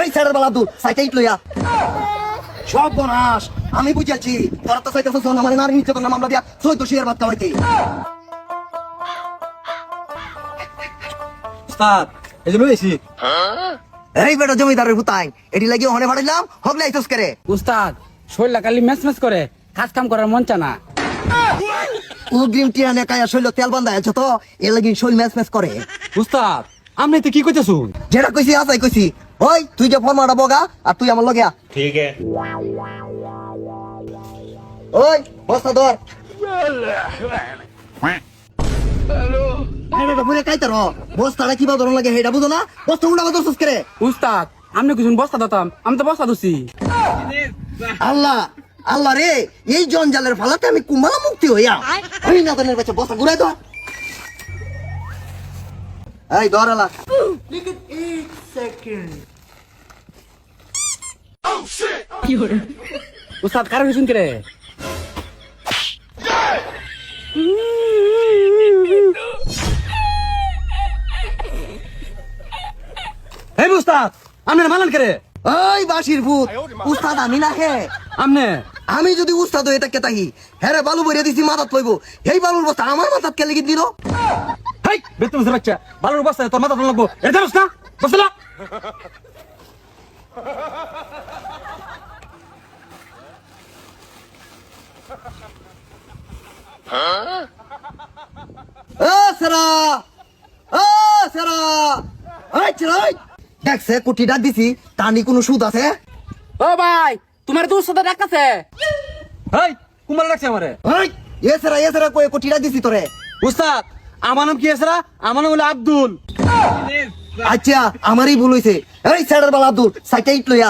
এই ছেড়ে বালা দূর সাইকেল লইয়া সব বনাস আমি বুঝাচ্ছি তোরা তো সাইকেল শোন আমার নারী নির্যাতন মামলা দিয়া 14 শেয়ার বাদ খাওয়াইতে উস্তাদ এজন্য এসি এই বেটা জমিদারের হুতাই এটি লাগি ওখানে ফাড়াইলাম হগলে আইছস করে উস্তাদ শরীর কালি ম্যাচ ম্যাচ করে কাজ কাম করার মন চানা ও গ্রিম টিয়ানে কায়া শৈল তেল বান্ধা আছে তো এ লাগি শৈল ম্যাচ ম্যাচ করে উস্তাদ আপনি তো কি কইতেছুন যেটা কইছি আসাই কইছি ওই তুই যে ফর্মাটা বগা আর তুই আমার লগে আ ठीक है ওই বস্তা ধর হ্যালো এটা পুরে কাইতার বস্তাটা কিবা ধরন লাগে হেডা বুঝো না বস্তা উল্টা ধরছস করে উস্তাদ আমি কিছু বস্তা দিতাম আমি তো বস্তা দিছি আল্লাহ আল্লাহ রে এই জঞ্জালের ফালাতে আমি কুমালা মুক্তি হইয়া আমি নাদনের বাচ্চা বস্তা ঘুরাই ধর এই ধর আলা উস্তাদ কারো কিছু করে এই উস্তাদ আপনি মানান করে ওই বাসির ভূত উস্তাদ আমি না হে আপনি আমি যদি উস্তাদ হয়ে থাকে তাহি হ্যাঁ রে বালু ভরিয়া দিছি মাথাত লইব এই বালুর বস্তা আমার মাথাত কে লেগে দিল হেই বেতন বাচ্চা বালুর বস্তা তোর মাথা লাগবো এটা জানোস না বসলা ও সেরা ও সেরা এই চলাই দেখছে কুটিটা দিছি টানি কোনো সুদ আছে ও ভাই তোমার তো উস্তাদ ডাকতেছে হেই কুমার রাখছে আমারে এই এ সেরা কই কুটিটা দিছি তোরে উস্তাদ আমার নাম কি এসরা আমার নাম হলো আব্দুল আচ্ছা আমারই ভুল হইছে এই স্যারের বালা আব্দুল সাইকেল লইয়া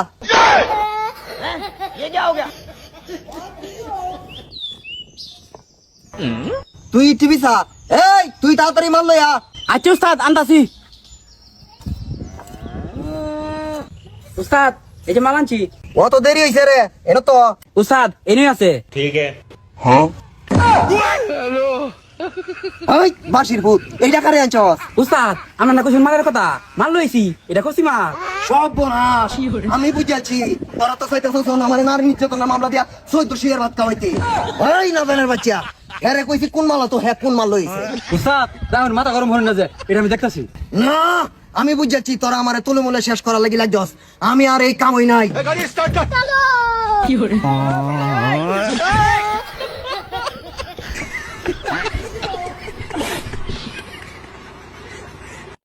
তুই টিভি সা এই তুই তাড়াতাড়ি মাল লইয়া আচ্ছা উস্তাদ আনতাছি উস্তাদ এই যে মাল আনছি অত দেরি হইছে রে এনো তো উস্তাদ এনে আছে ठीक है ওই বাসির ভূত এইটা কারে আনছস উস্তাদ আমরা না কিছু মালের কথা মাল লইছি এটা কসি মাল সব বনাস আমি বুঝাচ্ছি তোরা তো চাইতেছস আমার নারী নির্যাতন মামলা দিয়া 14 শেয়ার ভাত খাওয়াইতে ওই নাদানের বাচ্চা হ্যাঁ কইছি কোন মাল তো হ্যাঁ কোন মাল লইছে উস্তাদ আমার মাথা গরম হয়ে না যে এটা আমি দেখতাছি না আমি বুঝাচ্ছি তোরা আমারে তুলে মুলে শেষ করার লাগি লাগছস আমি আর এই কামই নাই गाड़ी स्टार्ट कर